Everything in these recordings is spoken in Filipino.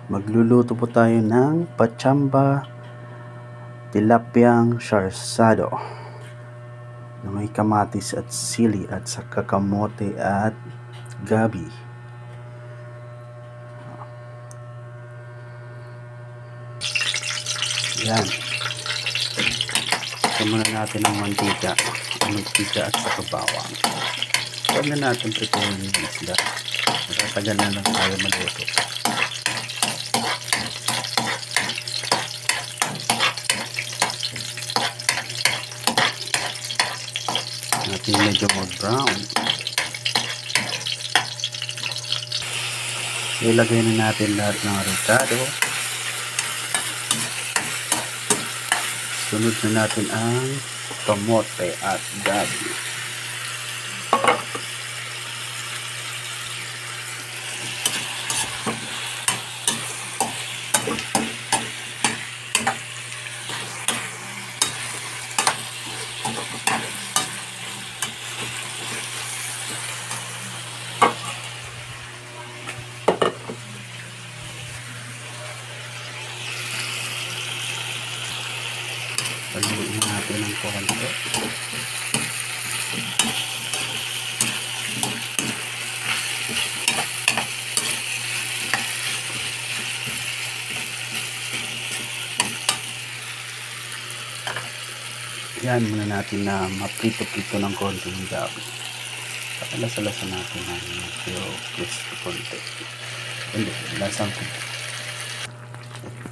Magluluto po tayo ng pachamba tilapyang sarsado na may kamatis at sili at saka kamote at gabi. Yan. Ito muna natin ang mantika at saka bawang. Huwag na natin prituhin yung isda. Natatagal na lang tayo maluto. Natin medyo mag-brown. Ilagay na natin lahat ng ricado. Sunod na natin ang kamote at gabi. Paluin natin ng konti. Yan muna natin na maprito-prito ng konti yung gabi. Pakalasa-lasa natin ng medyo crispy konti. Hindi, lasang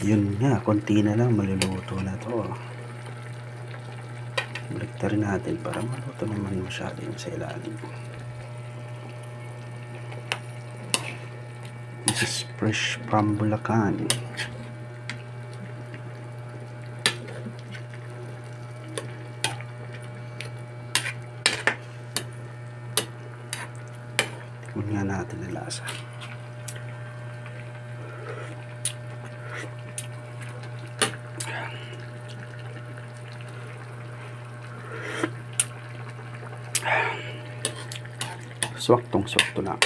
yun nga, konti na lang maluluto na to. Baliktarin natin para maluto naman masyado yung sa ilalim. This is fresh from Bulacan. Tignan nga natin ang lasa. Swaktong-swakto na.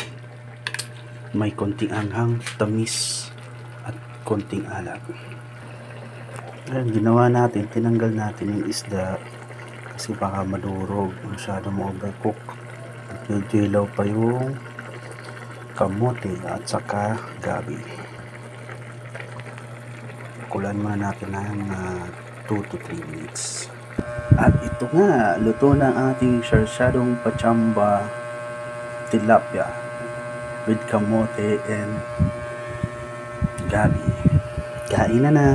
May konting anghang, tamis at konting alat. Ayan, ginawa natin, tinanggal natin yung isda kasi baka madurog, masyado mo overcook. At medyo ilaw pa yung kamote at saka gabi. Kulan muna natin ng 2 to 3 minutes. At ito nga, luto na ang ating sarsadong pachamba tilapia with kamote and gabi. Kain na na!